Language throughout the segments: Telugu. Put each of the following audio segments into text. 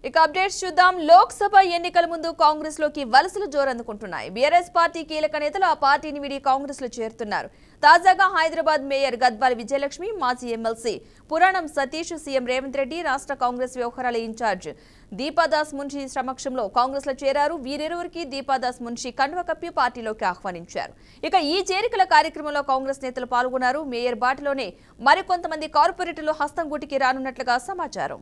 ఇక అప్డేట్స్ చూద్దాం. లోక్సభ ఎన్నికల ముందు కాంగ్రెస్ లోకి వలసలు జోరందుకుంటున్నాయి. బీఆర్ఎస్ పార్టీ కీలక నేతలు ఆ పార్టీని వీడి కాంగ్రెస్ లో చేరుతున్నారు. తాజాగా హైదరాబాద్ మేయర్ గద్వాల్ విజయలక్ష్మి, మాజీ ఎమ్మెల్సీ పురాణం సతీష్, సీఎం రేవంత్ రెడ్డి, రాష్ట్ర కాంగ్రెస్ వ్యవహారాల ఇన్ఛార్జ్ దీపాదాస్ మున్షి సమక్షంలో కాంగ్రెస్ లో చేరారు. వీరిరువురికి దీపాదాస్ మున్షి కండువ కప్పి పార్టీలోకి ఆహ్వానించారు. ఇక ఈ చేరికల కార్యక్రమంలో కాంగ్రెస్ నేతలు పాల్గొన్నారు. మేయర్ బాటలోనే మరికొంతమంది కార్పొరేటర్లు హస్తం గూటికి రానున్నట్లుగా సమాచారం.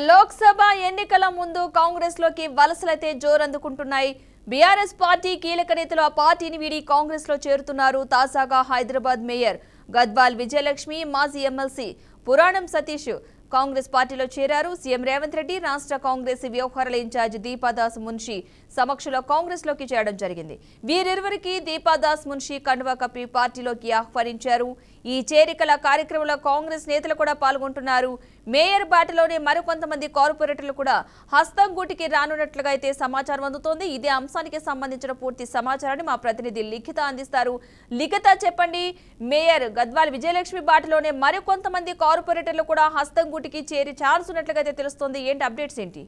లోక్సభ ఎన్నికల ముందు కాంగ్రెస్ లోకి వలసలైతే జోరందుకుంటున్నాయి. బీఆర్ఎస్ పార్టీ కీలక నేతలు ఆ పార్టీని వీడి కాంగ్రెస్ లో చేరుతున్నారు. తాజాగా హైదరాబాద్ మేయర్ గద్వాల్ విజయలక్ష్మి, మాజీ ఎమ్మెల్సీ పురాణం సతీష్ కాంగ్రెస్ పార్టీలో చేరారు. సీఎం రేవంత్ రెడ్డి, రాష్ట్ర కాంగ్రెస్ వ్యవహారాల ఇన్ఛార్జ్ దీపాదాస్ మున్షి సమక్షంలో కాంగ్రెస్ లోకి చేరడం జరిగింది. వీరిరువురికి దీపాదాస్ మున్షి కండువా కప్పి పార్టీలోకి ఆహ్వానించారు. ఈ చేరికల కార్యక్రమంలో కాంగ్రెస్ నేతలు కూడా పాల్గొంటున్నారు. మేయర్ బాటలోనే మరికొంతమంది కార్పొరేటర్లు కూడా హస్తం గూటికి రానున్నట్లుగా అయితే సమాచారం అందుతోంది. ఇదే అంశానికి సంబంధించిన పూర్తి సమాచారాన్ని మా ప్రతినిధి లిఖిత అందిస్తారు. లిఖిత, చెప్పండి, మేయర్ గద్వాల్ విజయలక్ష్మి బాటలోనే మరికొంతమంది కార్పొరేటర్లు కూడా హస్తం గూటికి చేరి ఛాన్స్ ఉన్నట్లుగా అయితే తెలుస్తోంది. ఏంటి అప్డేట్స్ ఏంటి?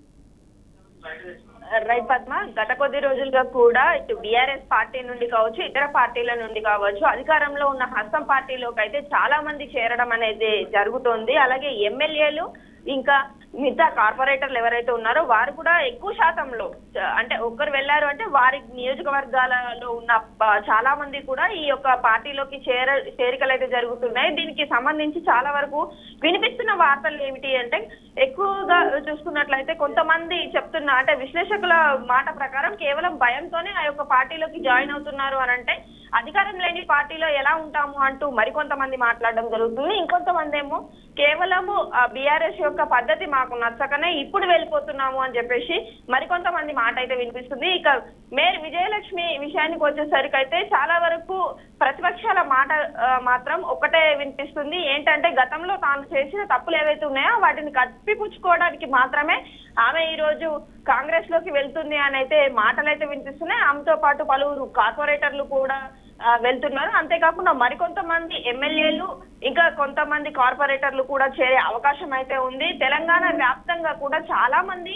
రైట్ పద్మ, గత కొద్ది రోజులుగా కూడా ఇటు బీఆర్ఎస్ పార్టీ నుండి కావచ్చు, ఇతర పార్టీల నుండి కావచ్చు, అధికారంలో ఉన్న హస్తం పార్టీలోకి అయితే చాలా మంది చేరడం అనేది జరుగుతోంది. అలాగే ఎమ్మెల్యేలు ఇంకా మిగతా కార్పొరేటర్లు ఎవరైతే ఉన్నారో వారు కూడా ఎక్కువ శాతంలో, అంటే ఒక్కరు వెళ్లారు అంటే వారి నియోజకవర్గాలలో ఉన్న చాలా మంది కూడా ఈ యొక్క పార్టీలోకి చేరికలు అయితే జరుగుతున్నాయి. దీనికి సంబంధించి చాలా వరకు వినిపిస్తున్న వార్తలు ఏమిటి అంటే, ఎక్కువగా చూసుకున్నట్లయితే కొంతమంది చెప్తున్న, అంటే విశ్లేషకుల మాట ప్రకారం కేవలం భయంతోనే ఆ యొక్క పార్టీలోకి జాయిన్ అవుతున్నారు అని అంటే, అధికారం లేని పార్టీలో ఎలా ఉంటాము అంటూ మరికొంతమంది మాట్లాడడం జరుగుతుంది. ఇంకొంతమంది ఏమో కేవలము బీఆర్ఎస్ యొక్క పద్ధతి మాకు నచ్చకనే ఇప్పుడు వెళ్ళిపోతున్నాము అని చెప్పేసి మరికొంతమంది మాట అయితే వినిపిస్తుంది. ఇక మేయర్ విజయలక్ష్మి విషయానికి వచ్చేసరికి అయితే చాలా వరకు ప్రతిపక్షాల మాట మాత్రం ఒకటే వినిపిస్తుంది. ఏంటంటే, గతంలో తాను చేసిన తప్పులు ఏవైతే ఉన్నాయో వాటిని కప్పిపుచ్చుకోవడానికి మాత్రమే ఆమె ఈ రోజు కాంగ్రెస్ లోకి వెళ్తుంది అని అయితే మాటలైతే వినిపిస్తున్నాయి. ఆమెతో పాటు పలువురు కార్పొరేటర్లు కూడా వెళ్తున్నారు. అంతేకాకుండా మరికొంతమంది ఎమ్మెల్యేలు ఇంకా కొంతమంది కార్పొరేటర్లు కూడా చేరే అవకాశం అయితే ఉంది. తెలంగాణ వ్యాప్తంగా కూడా చాలా మంది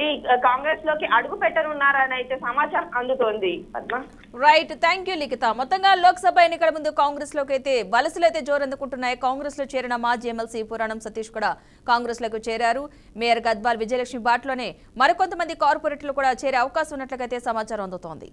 ఈ కాంగ్రెస్ లోకి అడుగు పెట్టనున్నారని అయితే సమాచారం అందుతోంది. పద్మ, రైట్, థ్యాంక్ యూ లిఖిత. మొత్తంగా లోక్సభ ఎన్నికల ముందు కాంగ్రెస్ లోకి అయితే వలసలు అయితే జోరందుకుంటున్నాయి. కాంగ్రెస్ లో చేరిన మాజీ ఎమ్మెల్సీ పురాణం సతీష్ కూడా కాంగ్రెస్ లోకి చేరారు. మేయర్ గద్వాల్ విజయలక్ష్మి బాటలోనే మరికొంతమంది కార్పొరేటర్లు కూడా చేరే అవకాశం ఉన్నట్లయితే సమాచారం అందుతోంది.